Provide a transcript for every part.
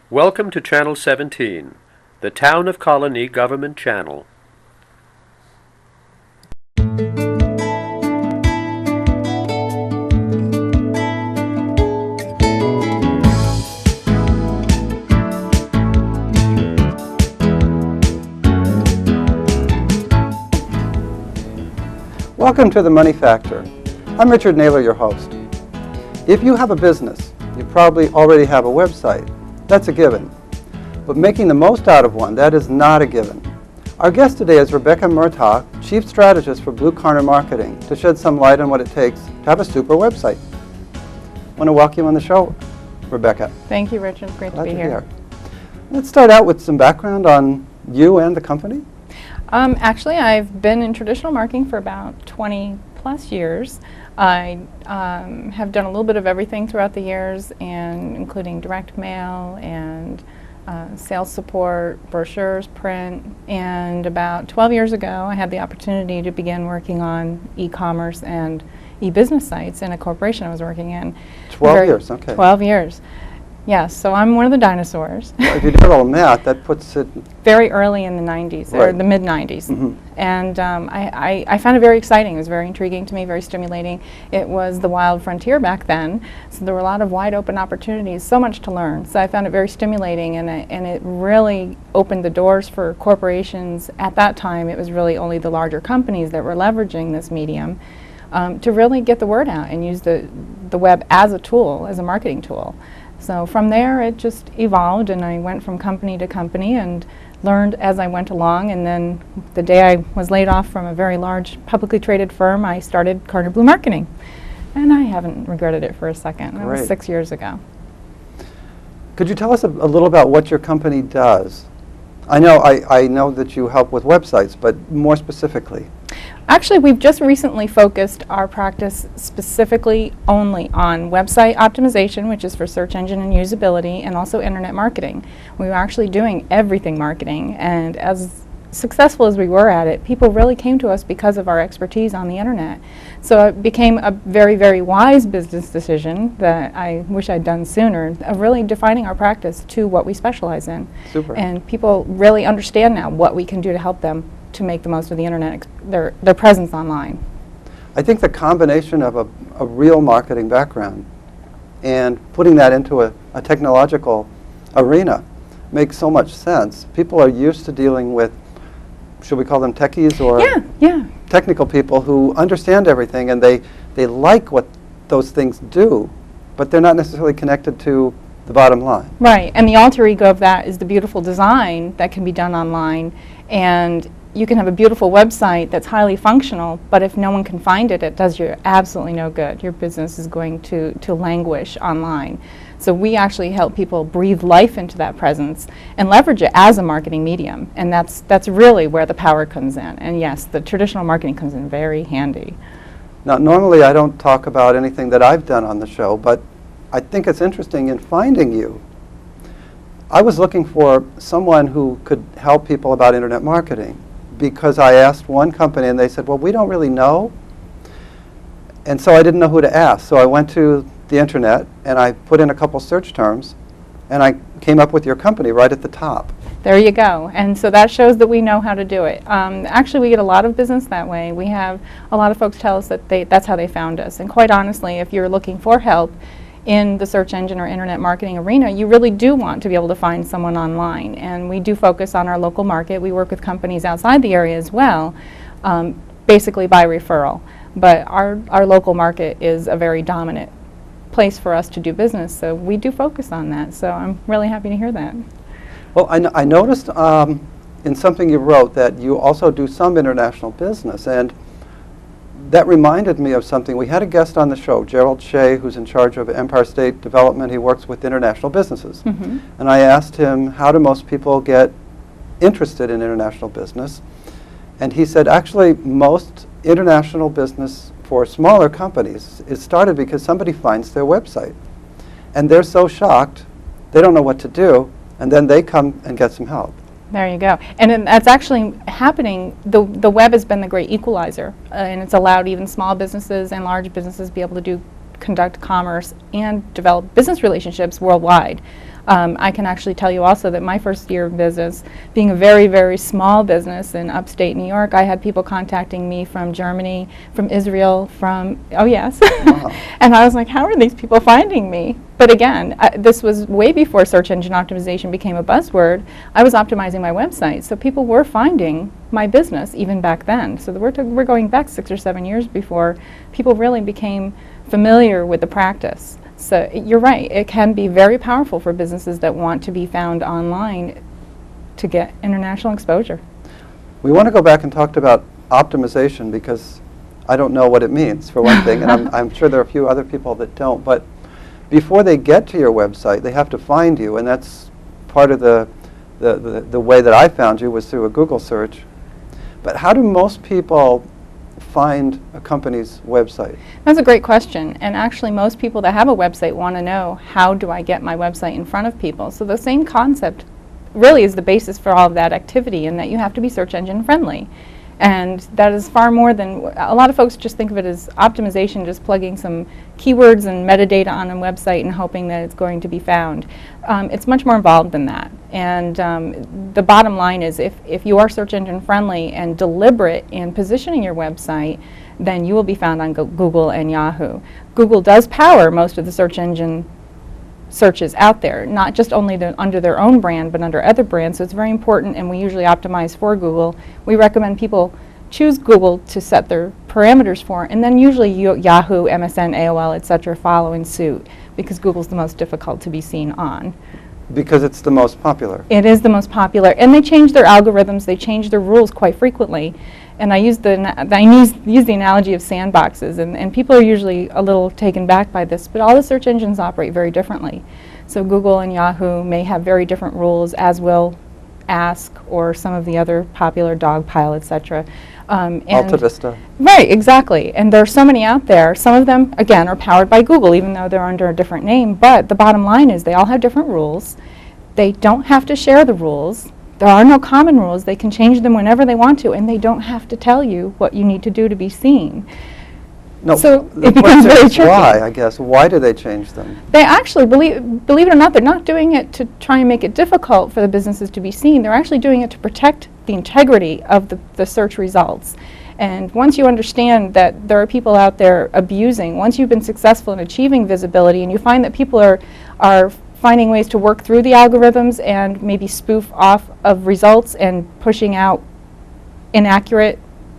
Welcome to Channel 17, the Town of Colonie Government Channel. Welcome to The Money Factor. I'm Richard Naylor, your host. If you have a business, you probably already have a website. That's a given. But making the most out of one, that is not a given. Our guest today is Rebecca Murtagh, Chief Strategist for Karner Blue Marketing, to shed some light on what it takes to have a super website. I want to welcome you on the show, Rebecca. Thank you, Richard. Great to be here. Let's start out with some background on you and the company. Actually, I've been in traditional marketing for about 20 plus years. I have done a little bit of everything throughout the years, and including direct mail and sales support, brochures, print, and about 12 years ago I had the opportunity to begin working on e-commerce and e-business sites in a corporation I was working in. 12 years, okay. 12 years. Yes, so I'm one of the dinosaurs. Well, if you did all math, that puts it very early in the 90s, right. or the mid-90s. Mm-hmm. And I found it very exciting. It was very intriguing to me, very stimulating. It was the wild frontier back then, so there were a lot of wide open opportunities, so much to learn. So I found it very stimulating, and it really opened the doors for corporations. At that time, it was really only the larger companies that were leveraging this medium to really get the word out and use the web as a tool, as a marketing tool. So from there it just evolved, and I went from company to company and learned as I went along, and then the day I was laid off from a very large publicly traded firm, I started Karner Blue Marketing, and I haven't regretted it for a second. That was 6 years ago. Could you tell us a little about what your company does? I know that you help with websites, but more specifically. Actually, we've just recently focused our practice specifically only on website optimization, which is for search engine and usability, and also internet marketing. We were actually doing everything marketing, and as successful as we were at it, people really came to us because of our expertise on the internet. So it became a very, very wise business decision that I wish I'd done sooner, of really defining our practice to what we specialize in. Super. And people really understand now what we can do to help them to make the most of the internet, their presence online. I think the combination of a real marketing background and putting that into a technological arena makes so much sense. People are used to dealing with, should we call them techies, or technical people who understand everything, and they like what those things do, but they're not necessarily connected to the bottom line. Right, and the alter ego of that is the beautiful design that can be done online, and you can have a beautiful website that's highly functional, but if no one can find it, it does you absolutely no good. Your business is going to languish online. So we actually help people breathe life into that presence and leverage it as a marketing medium, and that's really where the power comes in. And yes, the traditional marketing comes in very handy. Now, normally I don't talk about anything that I've done on the show, but I think it's interesting in finding you. I was looking for someone who could help people about internet marketing, because I asked one company and they said, well, we don't really know. And so I didn't know who to ask. So I went to the internet and I put in a couple search terms, and I came up with your company right at the top. There you go. And so that shows that we know how to do it. Actually, we get a lot of business that way. We have a lot of folks tell us that that's how they found us. And quite honestly, if you're looking for help in the search engine or internet marketing arena, you really do want to be able to find someone online. And we do focus on our local market. We work with companies outside the area as well, basically by referral. But our local market is a very dominant place for us to do business, so we do focus on that. So I'm really happy to hear that. Well, I noticed in something you wrote that you also do some international business, and that reminded me of something. We had a guest on the show, Gerald Shea, who's in charge of Empire State Development. He works with international businesses. Mm-hmm. And I asked him, how do most people get interested in international business? And he said, actually, most international business for smaller companies is started because somebody finds their website. And they're so shocked, they don't know what to do, and then they come and get some help. There you go. And then that's actually happening. The web has been the great equalizer, and it's allowed even small businesses and large businesses be able to conduct commerce and develop business relationships worldwide. I can actually tell you also that my first year of business, being a very, very small business in upstate New York, I had people contacting me from Germany, from Israel, oh yes. Wow. And I was like, how are these people finding me? But again, this was way before search engine optimization became a buzzword. I was optimizing my website, so people were finding my business even back then. So we're going back 6 or 7 years before people really became familiar with the practice. So you're right, it can be very powerful for businesses that want to be found online to get international exposure. We want to go back and talk about optimization because I don't know what it means, for one thing, and I'm sure there are a few other people that don't. But before they get to your website, they have to find you, and that's part of the way that I found you was through a Google search. But how do most people find a company's website? That's a great question, and actually most people that have a website want to know, how do I get my website in front of people? So the same concept really is the basis for all of that activity, in that you have to be search engine friendly. And that is far more than, a lot of folks just think of it as optimization, just plugging some keywords and metadata on a website and hoping that it's going to be found. It's much more involved than that. And the bottom line is, if you are search engine friendly and deliberate in positioning your website, then you will be found on Google and Yahoo. Google does power most of the search engine searches out there, not just only under their own brand, but under other brands. So it's very important, and we usually optimize for Google. We recommend people choose Google to set their parameters for, and then usually Yahoo, MSN, AOL, etc. follow in suit, because Google's the most difficult to be seen on. Because it's the most popular. It is the most popular, and they change their algorithms, they change their rules quite frequently. And I use the analogy of sandboxes, and people are usually a little taken back by this, but all the search engines operate very differently. So Google and Yahoo may have very different rules, as will Ask or some of the other popular Dogpile, etc. Alta Vista. Right, exactly. And there are so many out there. Some of them, again, are powered by Google, even though they're under a different name. But the bottom line is they all have different rules. They don't have to share the rules. There are no common rules. They can change them whenever they want to, and they don't have to tell you what you need to do to be seen. No, so the it becomes question very is tricky. why, I guess. Why do they change them? They actually, believe it or not, they're not doing it to try and make it difficult for the businesses to be seen. They're actually doing it to protect the integrity of the search results. And once you understand that there are people out there abusing, once you've been successful in achieving visibility and you find that people are finding ways to work through the algorithms and maybe spoof off of results and pushing out inaccurate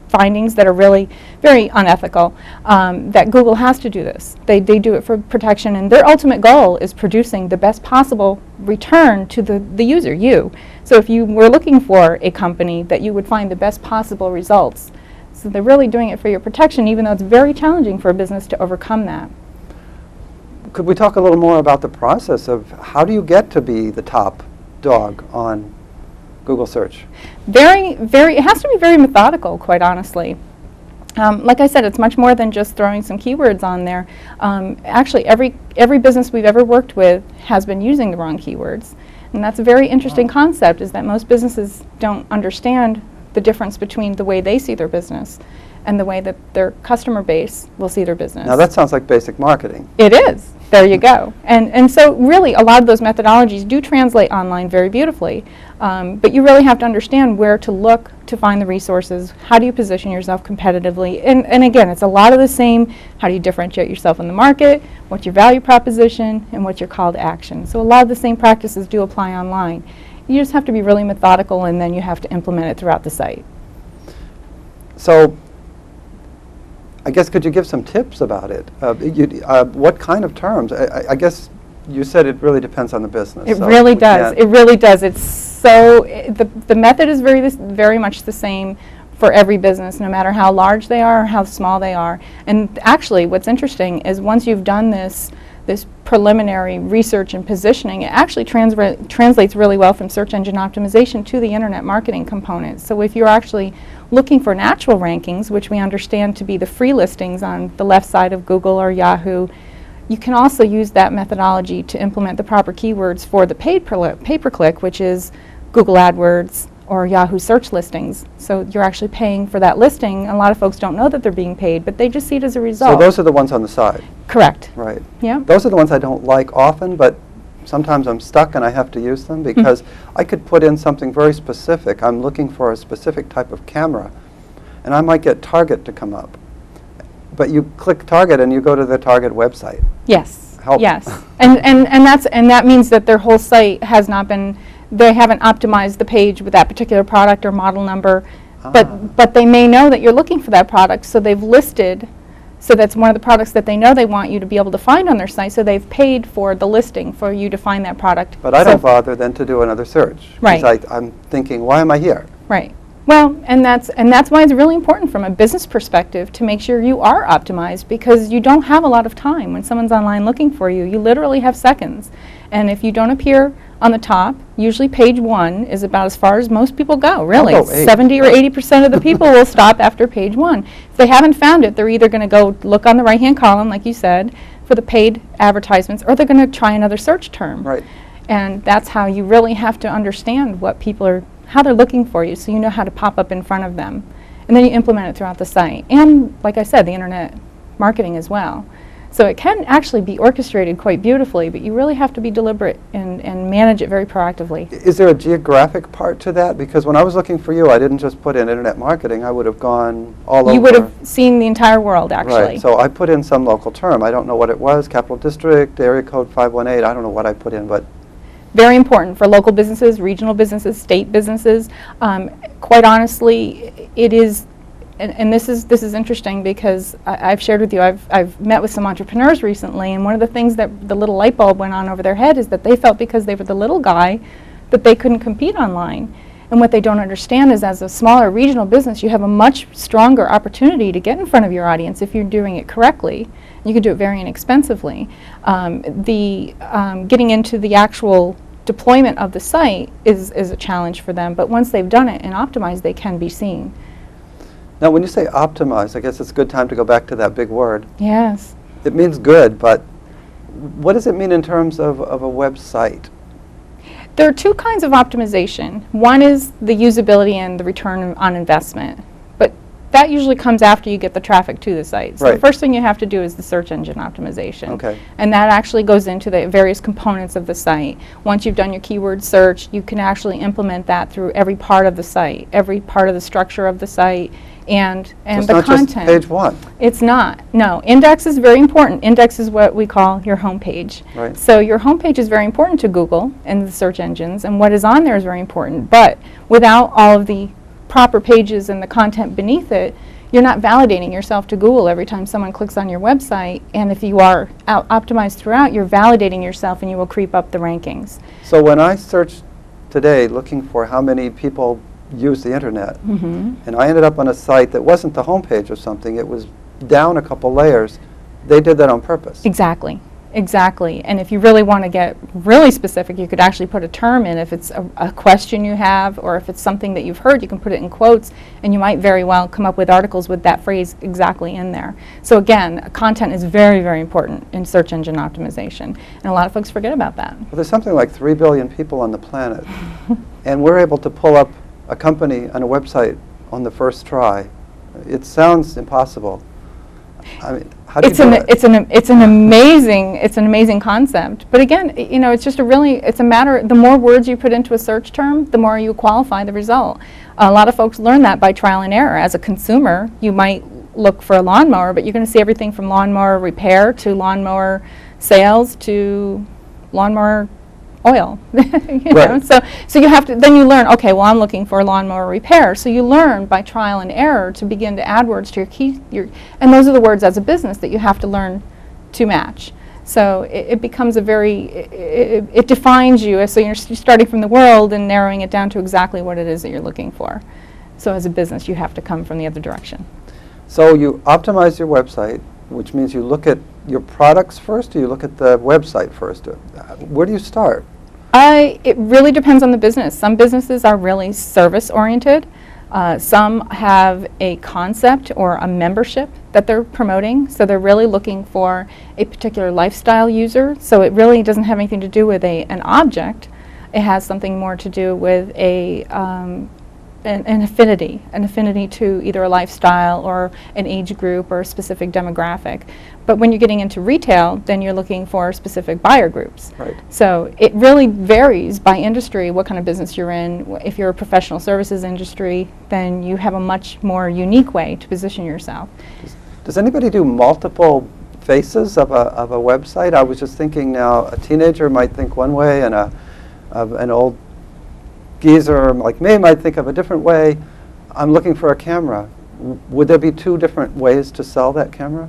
findings that are really very unethical, that Google has to do this. They do it for protection, and their ultimate goal is producing the best possible return to the user, you. So if you were looking for a company, that you would find the best possible results. So they're really doing it for your protection, even though it's very challenging for a business to overcome that. Could we talk a little more about the process of how do you get to be the top dog on Google search? It has to be very methodical, quite honestly. Like I said, it's much more than just throwing some keywords on there. Actually, every business we've ever worked with has been using the wrong keywords. And that's a very interesting concept, is that most businesses don't understand the difference between the way they see their business and the way that their customer base will see their business. Now that sounds like basic marketing. It is. There you go. And so really a lot of those methodologies do translate online very beautifully. But you really have to understand where to look to find the resources. How do you position yourself competitively? And again, it's a lot of the same. How do you differentiate yourself in the market? What's your value proposition? And what's your call to action? So a lot of the same practices do apply online. You just have to be really methodical, and then you have to implement it throughout the site. So I guess could you give some tips about it? What kind of terms? I guess you said it really depends on the business. It really does. It really does. It's so the method is very much the same for every business, no matter how large they are or how small they are. And actually, what's interesting is once you've done this preliminary research and positioning, it actually translates really well from search engine optimization to the internet marketing component. So if you're actually looking for natural rankings, which we understand to be the free listings on the left side of Google or Yahoo, you can also use that methodology to implement the proper keywords for the paid pay-per-click, which is Google AdWords or Yahoo search listings. So you're actually paying for that listing. A lot of folks don't know that they're being paid, but they just see it as a result. So those are the ones on the side. Correct. Right. Yeah. Those are the ones I don't like often, but sometimes I'm stuck and I have to use them because I could put in something very specific. I'm looking for a specific type of camera, and I might get Target to come up. But you click Target and you go to the Target website. Yes. Help. Yes. and that means that their whole site has not been, they haven't optimized the page with that particular product or model number, but they may know that you're looking for that product, so they've listed, so that's one of the products that they know they want you to be able to find on their site, so they've paid for the listing for you to find that product. But I don't bother then to do another search. Right. Because I'm thinking, why am I here? Right. Well, and that's why it's really important from a business perspective to make sure you are optimized, because you don't have a lot of time when someone's online looking for you. You literally have seconds. And if you don't appear on the top, usually page 1 is about as far as most people go, really. I'll go 8. 70 or 80% of the people will stop after page 1. If they haven't found it, they're either going to go look on the right-hand column, like you said, for the paid advertisements, or they're going to try another search term. Right. And that's how you really have to understand what people are, how they're looking for you, so you know how to pop up in front of them. And then you implement it throughout the site. And, like I said, the internet marketing as well. So it can actually be orchestrated quite beautifully, but you really have to be deliberate and manage it very proactively. Is there a geographic part to that? Because when I was looking for you, I didn't just put in internet marketing. I would have gone all over. You would have seen the entire world, actually. Right. So I put in some local term. I don't know what it was. Capital District, area code 518. I don't know what I put in, but Very important for local businesses, regional businesses, state businesses. Quite honestly, it is, and this is interesting because I've shared with you, I've met with some entrepreneurs recently, and one of the things that the little light bulb went on over their head is that they felt because they were the little guy that they couldn't compete online. And what they don't understand is, as a smaller regional business, you have a much stronger opportunity to get in front of your audience if you're doing it correctly. You can do it very inexpensively. Getting into the actual deployment of the site is a challenge for them, but once they've done it and optimized, they can be seen. now when you say optimize, I guess it's a good time to go back to that big word. Yes. It means good, but what does it mean in terms of a website? There are two kinds of optimization. One is the usability and the return on investment, but that usually comes after you get the traffic to the site. So the Right. first thing you have to do is the search engine optimization. Okay. And that actually goes into the various components of the site. Once you've done your keyword search, you can actually implement that through every part of the site, every part of the structure of the site, and So the it's not content. just page 1. It's not. No. Index is very important. Index is what we call your home page. Right. So your home page is very important to Google and the search engines, and what is on there is very important. But without all of the proper pages and the content beneath it, you're not validating yourself to Google every time someone clicks on your website. And if you are optimized throughout, you're validating yourself and you will creep up the rankings. So when I searched today looking for how many people use the internet, and I ended up on a site that wasn't the homepage of something, it was down a couple layers, they did that on purpose. Exactly. Exactly. And if you really want to get really specific, you could actually put a term in. If it's a question you have, or if it's something that you've heard, you can put it in quotes, and you might very well come up with articles with that phrase exactly in there. So again, content is very, very important in search engine optimization, and a lot of folks forget about that. Well, there's something like 3 billion people on the planet, and we're able to pull up a company on a website on the first try. It sounds impossible. I mean, how do you do it? It's an amazing concept. But again, you know, it's just it's a matter, the more words you put into a search term, the more you qualify the result. A lot of folks learn that by trial and error. As a consumer, you might look for a lawnmower, but you're going to see everything from lawnmower repair to lawnmower sales to lawnmower oil. you know? Right. So you have to, then you learn, okay, well, I'm looking for lawnmower repair. So you learn by trial and error to begin to add words to and those are the words as a business that you have to learn to match. So it becomes it defines you. So you're starting from the world and narrowing it down to exactly what it is that you're looking for. So as a business, you have to come from the other direction. So you optimize your website, which means you look at your products first, or you look at the website first? Where do you start? It really depends on the business. Some businesses are really service-oriented. Some have a concept or a membership that they're promoting, so they're really looking for a particular lifestyle user. So it really doesn't have anything to do with an object. It has something more to do with an an affinity to either a lifestyle or an age group or a specific demographic. But when you're getting into retail, then you're looking for specific buyer groups. Right. So it really varies by industry what kind of business you're in. If you're a professional services industry, then you have a much more unique way to position yourself. Does anybody do multiple faces of a website? I was just thinking now, a teenager might think one way, and an old geezer like me might think of a different way. I'm looking for a camera. Would there be two different ways to sell that camera?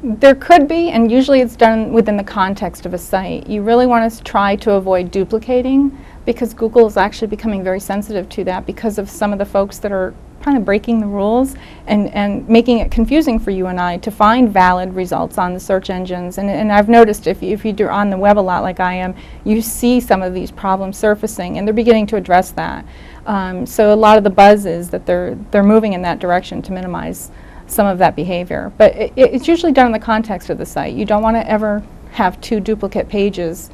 There could be, and usually it's done within the context of a site. You really want to try to avoid duplicating, because Google is actually becoming very sensitive to that because of some of the folks that are kind of breaking the rules and making it confusing for you and I to find valid results on the search engines. And I've noticed if you're on the web a lot like I am, you see some of these problems surfacing, and they're beginning to address that. So a lot of the buzz is that they're moving in that direction to minimize some of that behavior. But it's usually done in the context of the site. You don't want to ever have two duplicate pages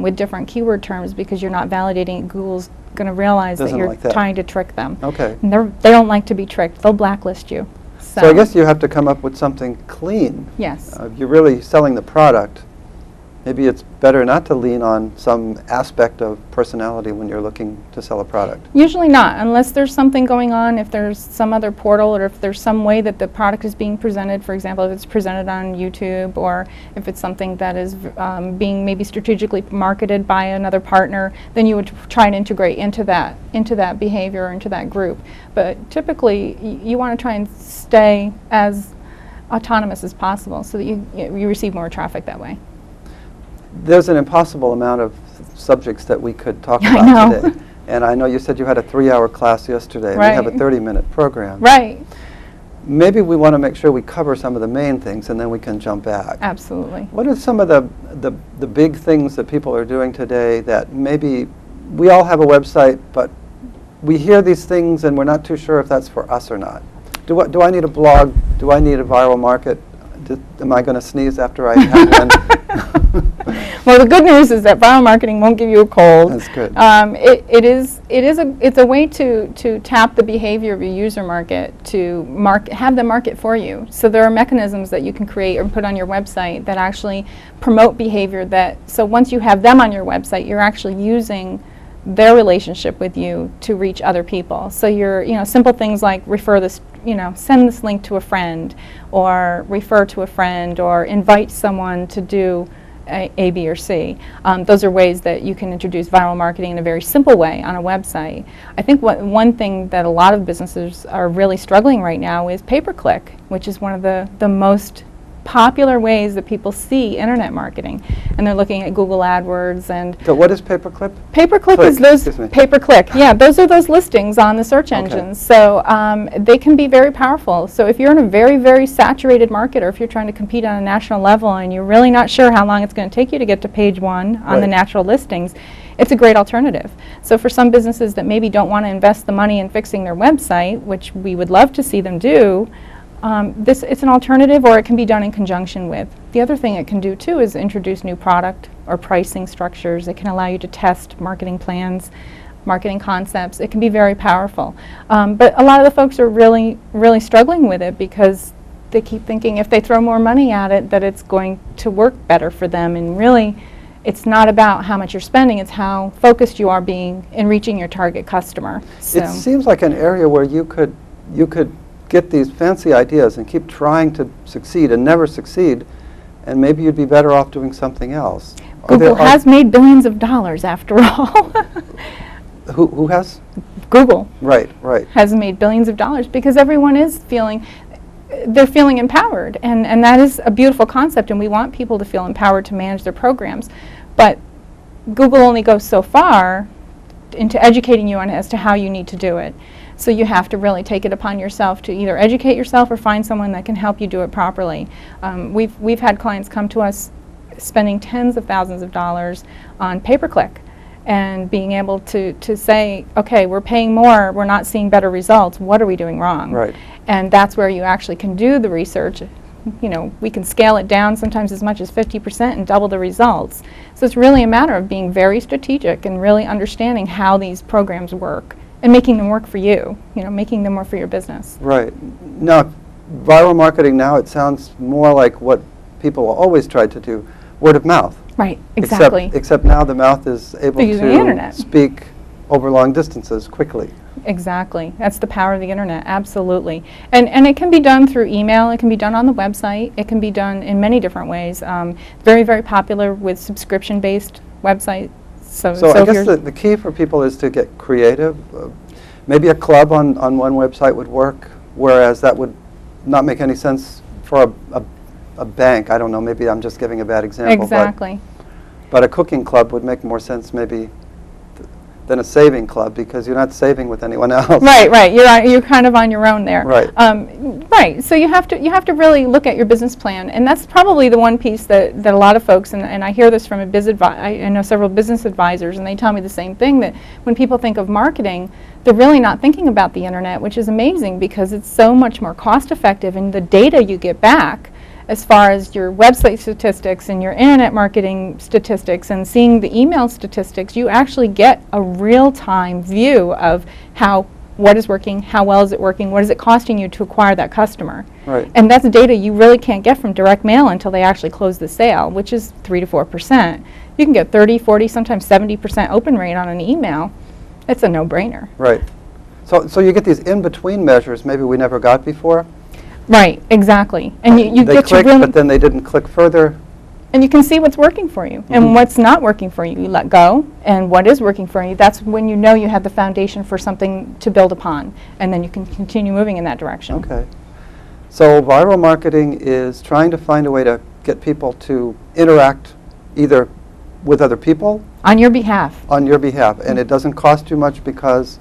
with different keyword terms, because you're not validating. Google's going to realize that you're trying to trick them. Okay. And they don't like to be tricked. They'll blacklist you. So I guess you have to come up with something clean. Yes. You're really selling the product. Maybe it's better not to lean on some aspect of personality when you're looking to sell a product. Usually not, unless there's something going on, if there's some other portal, or if there's some way that the product is being presented. For example, if it's presented on YouTube, or if it's something that is being maybe strategically marketed by another partner, then you would try and integrate into that behavior, or into that group. But typically, you want to try and stay as autonomous as possible so that you receive more traffic that way. There's an impossible amount of subjects that we could talk about today. And I know you said you had a 3-hour class yesterday, right. and we have a 30-minute program. Right. Maybe we want to make sure we cover some of the main things, and then we can jump back. Absolutely. What are some of the big things that people are doing today that maybe we all have a website, but we hear these things and we're not too sure if that's for us or not? Do I need a blog? Do I need a viral market? Am I going to sneeze after I have one? Well, the good news is that viral marketing won't give you a cold. That's good. It's a way to tap the behavior of your user market, to have them market for you. So there are mechanisms that you can create or put on your website that actually promote behavior so once you have them on your website, you're actually using their relationship with you to reach other people. So simple things like refer this, send this link to a friend, or refer to a friend, or invite someone to do A, B, or C. Those are ways that you can introduce viral marketing in a very simple way on a website. I think one thing that a lot of businesses are really struggling right now is pay-per-click, which is one of the most popular ways that people see internet marketing, and they're looking at Google AdWords. And so what is pay-per-click? Pay-per-click is those pay-per-click. Yeah, those are those listings on the search engines. So they can be very powerful. So if you're in a very, very saturated market, or if you're trying to compete on a national level and you're really not sure how long it's going to take you to get to page 1 on the natural listings, it's a great alternative. So for some businesses that maybe don't want to invest the money in fixing their website, which we would love to see them do, it's an alternative, or it can be done in conjunction with. The other thing it can do too is introduce new product or pricing structures. It can allow you to test marketing plans, marketing concepts. It can be very powerful. But a lot of the folks are really, really struggling with it because they keep thinking if they throw more money at it that it's going to work better for them. And really, it's not about how much you're spending, it's how focused you are being in reaching your target customer. So it seems like an area where you could get these fancy ideas and keep trying to succeed and never succeed, and maybe you'd be better off doing something else. Google has made billions of dollars after all. Who has? Google. Right. Has made billions of dollars because everyone is feeling empowered, and that is a beautiful concept, and we want people to feel empowered to manage their programs. But Google only goes so far into educating you on as to how you need to do it. So you have to really take it upon yourself to either educate yourself or find someone that can help you do it properly. We've had clients come to us spending tens of thousands of dollars on pay-per-click and being able to say, okay, we're paying more, we're not seeing better results, what are we doing wrong? Right. And that's where you actually can do the research. We can scale it down sometimes as much as 50% and double the results. So it's really a matter of being very strategic and really understanding how these programs work and making them work for you, making them work for your business. Right. Now, viral marketing now, it sounds more like what people always tried to do, word of mouth. Right, exactly. Except now the mouth is able They're using the internet. to speak over long distances quickly. Exactly. That's the power of the internet, absolutely. And it can be done through email, it can be done on the website, it can be done in many different ways. Very, very popular with subscription-based websites. So I guess the key for people is to get creative. Maybe a club on one website would work, whereas that would not make any sense for a bank. I don't know, maybe I'm just giving a bad example. Exactly. But a cooking club would make more sense maybe than a saving club, because you're not saving with anyone else. Right. You're kind of on your own there. Right. Right. So you have to really look at your business plan, and that's probably the one piece that a lot of folks, and I hear this from I know several business advisors, and they tell me the same thing, that when people think of marketing, they're really not thinking about the internet, which is amazing because it's so much more cost effective, and the data you get back as far as your website statistics and your internet marketing statistics and seeing the email statistics, you actually get a real-time view of what is working, how well is it working, what is it costing you to acquire that customer. Right. And that's data you really can't get from direct mail until they actually close the sale, which is 3 to 4%. You can get 30, 40, sometimes 70% open rate on an email. It's a no-brainer. Right. So you get these in-between measures maybe we never got before. Right, exactly. And you they get clicked, to really, but then they didn't click further. and you can see what's working for you and what's not working for you. You let go, and what is working for you, that's when you know you have the foundation for something to build upon, and then you can continue moving in that direction. Okay. So viral marketing is trying to find a way to get people to interact either with other people On your behalf. on your behalf, and it doesn't cost you much because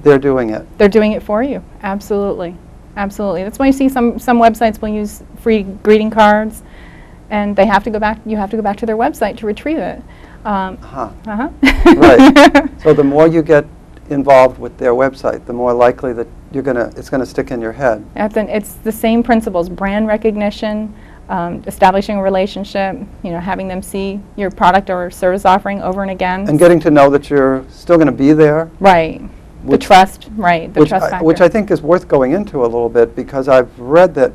they're doing it. They're doing it for you. Absolutely. Absolutely. That's why you see some websites will use free greeting cards, and you have to go back to their website to retrieve it. Right. So the more you get involved with their website, the more likely that it's gonna stick in your head. It's the same principles: brand recognition, establishing a relationship, having them see your product or service offering over and again. And getting to know that you're still gonna be there. Right. The trust, right, the trust factor. Which I think is worth going into a little bit, because I've read that,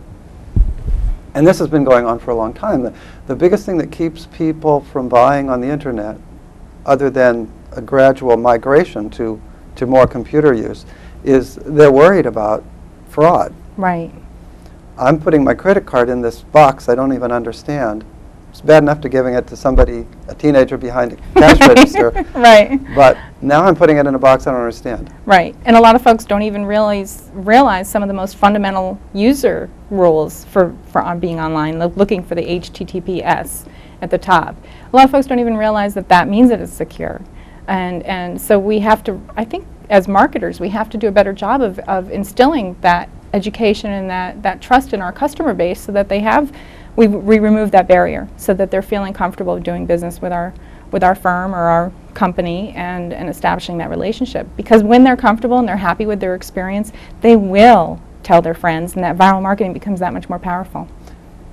and this has been going on for a long time, the biggest thing that keeps people from buying on the internet, other than a gradual migration to more computer use, is they're worried about fraud. Right. I'm putting my credit card in this box I don't even understand. It's bad enough to giving it to somebody, a teenager behind a cash register. Right. But now I'm putting it in a box I don't understand. Right. And a lot of folks don't even realize some of the most fundamental user rules for being online, looking for the HTTPS at the top. A lot of folks don't even realize that means that it's secure. And so we have to, I think, as marketers, we have to do a better job of instilling that education and that trust in our customer base, so that we remove that barrier, so that they're feeling comfortable doing business with our firm or our company and establishing that relationship. Because when they're comfortable and they're happy with their experience, they will tell their friends, and that viral marketing becomes that much more powerful.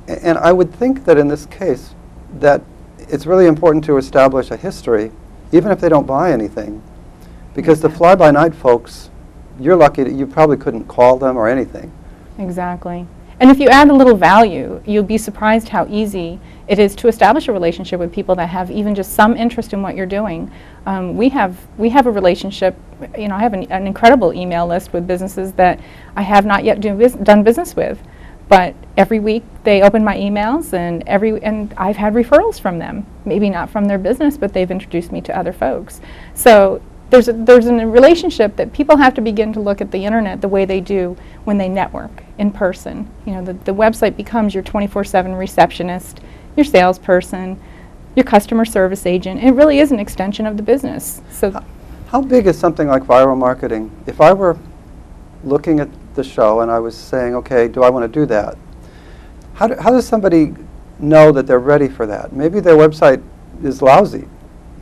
And I would think that in this case, that it's really important to establish a history, even if they don't buy anything. Because the fly-by-night folks, you're lucky that you probably couldn't call them or anything. Exactly. And if you add a little value, you'll be surprised how easy it is to establish a relationship with people that have even just some interest in what you're doing. We have a relationship. I have an incredible email list with businesses that I have not yet done business with, but every week they open my emails, and I've had referrals from them. Maybe not from their business, but they've introduced me to other folks. So there's a relationship that people have to begin to look at the internet the way they do when they network in person. The website becomes your 24/7 receptionist, your salesperson, your customer service agent. It really is an extension of the business. So, how big is something like viral marketing? If I were looking at the show and I was saying, okay, do I want to do that? How does somebody know that they're ready for that? Maybe their website is lousy,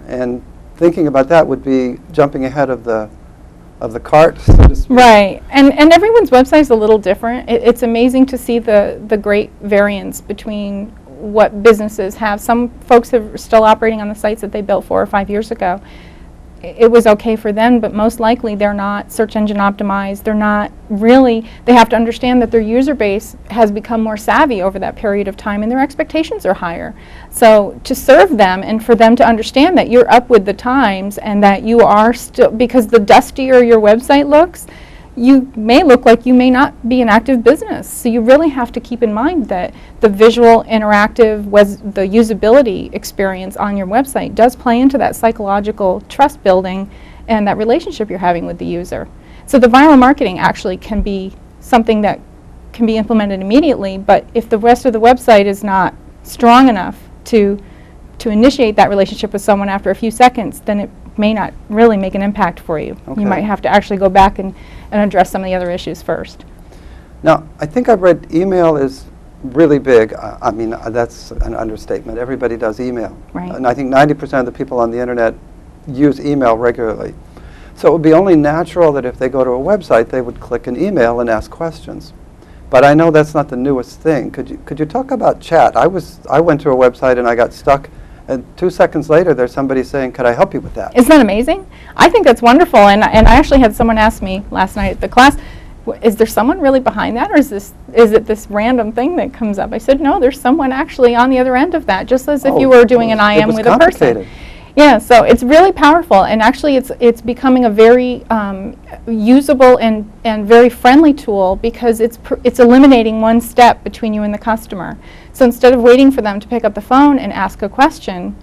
and thinking about that would be jumping ahead of the cart, so to speak. right, and everyone's website is a little different. It's amazing to see the great variance between what businesses have. Some folks are still operating on the sites that they built 4 or 5 years ago. it was okay for them, but most likely they're not search engine optimized. They're not really, they have to understand that their user base has become more savvy over that period of time and their expectations are higher. So to serve them and for them to understand that you're up with the times and that you are still, because the dustier your website looks, you may look like you may not be an active business. So you really have to keep in mind that the visual, interactive, the usability experience on your website does play into that psychological trust building and that relationship you're having with the user. So the viral marketing actually can be something that can be implemented immediately, but if the rest of the website is not strong enough to initiate that relationship with someone after a few seconds, then it may not really make an impact for you. Okay. You might have to actually go back and address some of the other issues first. Now, I think I've read email is really big. I mean, that's an understatement. Everybody does email. Right. And I think 90% of the people on the internet use email regularly. So it would be only natural that if they go to a website, they would click an email and ask questions. But I know that's not the newest thing. Could you talk about chat? I went to a website and I got stuck, and 2 seconds later there's somebody saying, could I help you with that? Isn't that amazing? I think that's wonderful, and I actually had someone ask me last night at the class, is there someone really behind that, or is it this random thing that comes up? I said, no, there's someone actually on the other end of that, just as if you were doing an IM with a person. Yeah, so it's really powerful, and actually it's becoming a very usable and very friendly tool because it's eliminating one step between you and the customer. So instead of waiting for them to pick up the phone and ask a question,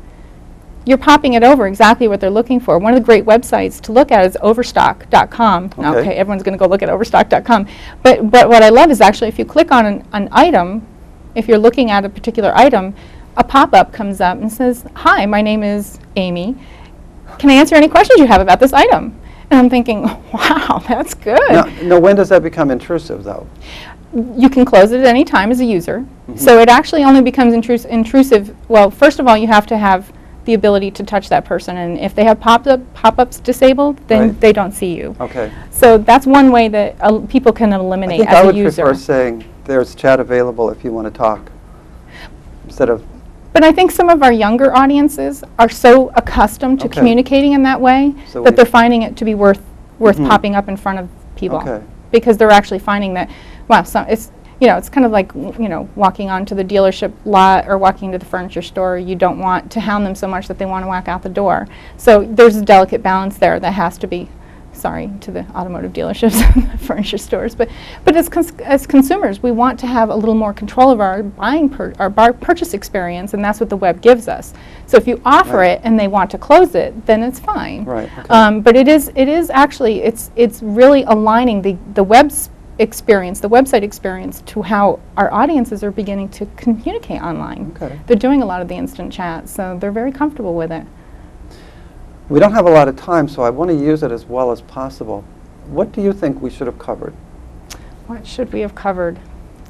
you're popping it over exactly what they're looking for. One of the great websites to look at is overstock.com. Okay, everyone's going to go look at overstock.com. But what I love is actually if you click on an item, if you're looking at a particular item, a pop-up comes up and says, hi, my name is Amy. Can I answer any questions you have about this item? And I'm thinking, wow, that's good. Now, when does that become intrusive, though? You can close it at any time as a user. Mm-hmm. So it actually only becomes intrusive. Well, first of all, you have to have the ability to touch that person. And if they have pop-ups disabled, then they don't see you. Okay. So that's one way that people can eliminate as a user. I would prefer saying there's chat available if you want to talk instead of... But I think some of our younger audiences are so accustomed to communicating in that way that they're finding it to be worth popping up in front of people because they're actually finding that, wow, it's kind of like walking onto the dealership lot or walking to the furniture store. You don't want to hound them so much that they want to walk out the door. So there's a delicate balance there that has to be. Sorry to the automotive dealerships and furniture stores, but as consumers, we want to have a little more control of our purchase experience, and that's what the web gives us. So if you offer it and they want to close it, then it's fine. Right. Okay. But it is actually it's really aligning the web's experience, the website experience, to how our audiences are beginning to communicate online. Okay. They're doing a lot of the instant chat, so they're very comfortable with it. We don't have a lot of time, so I want to use it as well as possible. What do you think we should have covered? What should we have covered?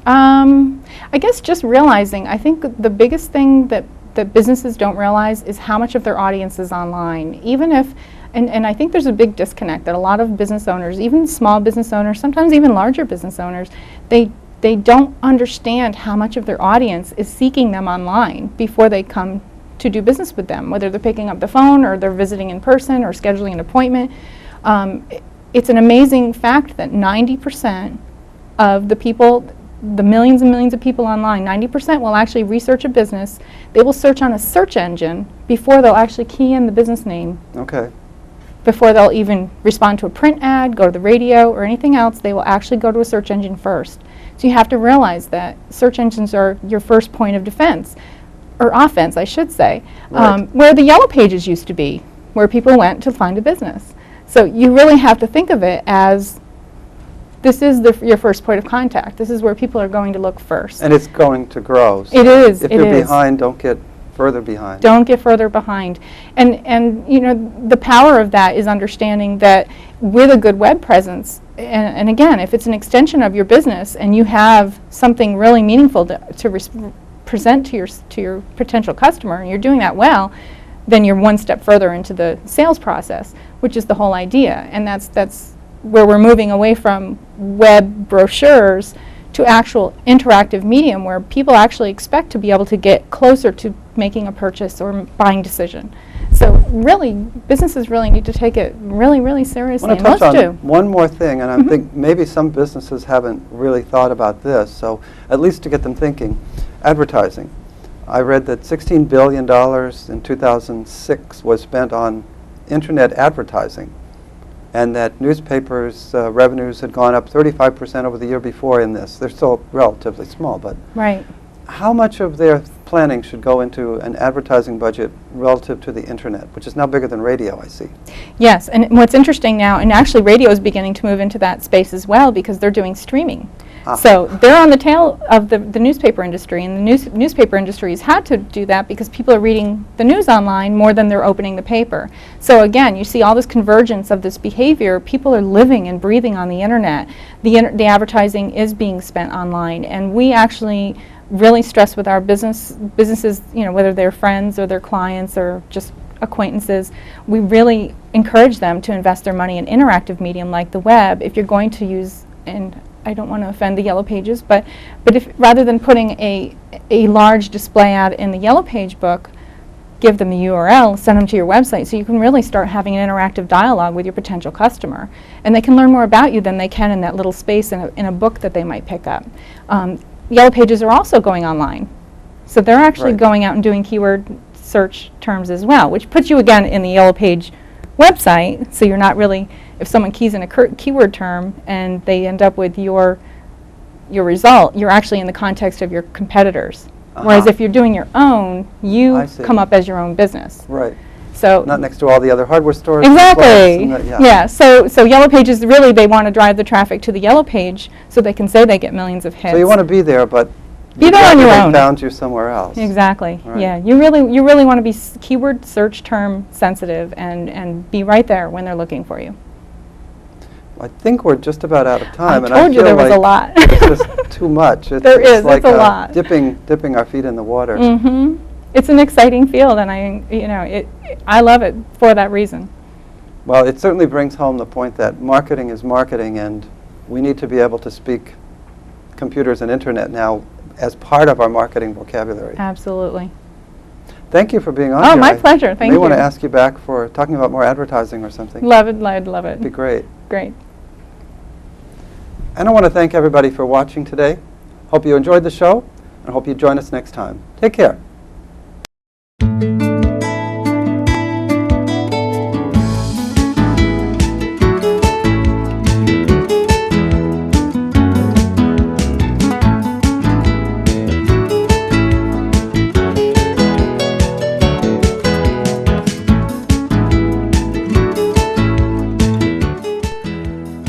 I guess just realizing, I think the biggest thing that businesses don't realize is how much of their audience is online. Even if, and I think there's a big disconnect that a lot of business owners, even small business owners, sometimes even larger business owners, they don't understand how much of their audience is seeking them online before they come to do business with them, whether they're picking up the phone or they're visiting in person or scheduling an appointment. It's an amazing fact that 90% of the people, the millions and millions of people online, 90% will actually research a business. They will search on a search engine before they'll actually key in the business name. Okay. Before they'll even respond to a print ad, go to the radio, or anything else, they will actually go to a search engine first. So you have to realize that search engines are your first point of defense. Or offense, I should say, where the yellow pages used to be, where people went to find a business. So you really have to think of it as this is your first point of contact. This is where people are going to look first. And it's going to grow. So it is. If you're behind, don't get further behind. Don't get further behind. And the power of that is understanding that with a good web presence, and again, if it's an extension of your business and you have something really meaningful to present to your potential customer, and you're doing that well, then you're one step further into the sales process, which is the whole idea. And that's where we're moving away from web brochures to actual interactive medium where people actually expect to be able to get closer to making a purchase or buying decision. So really, businesses really need to take it really, really I seriously, want and to most touch on do. one more thing, and I think maybe some businesses haven't really thought about this, so at least to get them thinking. Advertising. I read that $16 billion in 2006 was spent on internet advertising, and that newspapers' revenues had gone up 35% over the year before in this. They're still relatively small, but Right. how much of their planning should go into an advertising budget relative to the internet, which is now bigger than radio, I see? Yes, and what's interesting now, and actually radio is beginning to move into that space as well because they're doing streaming. So they're on the tail of the newspaper industry, and the newspaper industry has had to do that because people are reading the news online more than they're opening the paper. So again, you see all this convergence of this behavior. People are living and breathing on the internet. The advertising is being spent online, and we actually really stress with our businesses, you know, whether they're friends or their clients or just acquaintances, we really encourage them to invest their money in interactive medium like the web. If you're going to use, and I don't want to offend the Yellow Pages, but if rather than putting a large display ad in the Yellow Page book, give them the URL, send them to your website, so you can really start having an interactive dialogue with your potential customer, and they can learn more about you than they can in that little space in a book that they might pick up. Yellow Pages are also going online, so they're actually Right. going out and doing keyword search terms as well, which puts you again in the Yellow Page website, so you're not really, if someone keys in a keyword term and they end up with your result, you're actually in the context of your competitors. Whereas if you're doing your own, I you see. come up as your own business. Right. So Not next to all the other hardware stores. and exactly, clubs and yeah. So Yellow Pages, really, they want to drive the traffic to the Yellow Page so they can say they get millions of hits. So you want to be there, but Be you'd there on rather your they own. found you somewhere else. Exactly. Right. Yeah, you really want to be keyword search term sensitive and be right there when they're looking for you. I think we're just about out of time. I and told you feel there was a like lot. It's just too much. It's, There it's is, like it's a lot. dipping our feet in the water. Mm-hmm. It's an exciting field, and I love it for that reason. Well, it certainly brings home the point that marketing is marketing, and we need to be able to speak computers and internet now as part of our marketing vocabulary. Absolutely. Thank you for being on Oh, here. my I pleasure. Thank may you. want to ask you back for talking about more advertising or something. Love it, love it. It'd be great. Great. And I want to thank everybody for watching today. Hope you enjoyed the show, and hope you join us next time. Take care.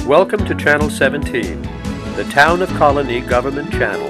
Welcome to Channel 17, the Town of Colonie Government Channel.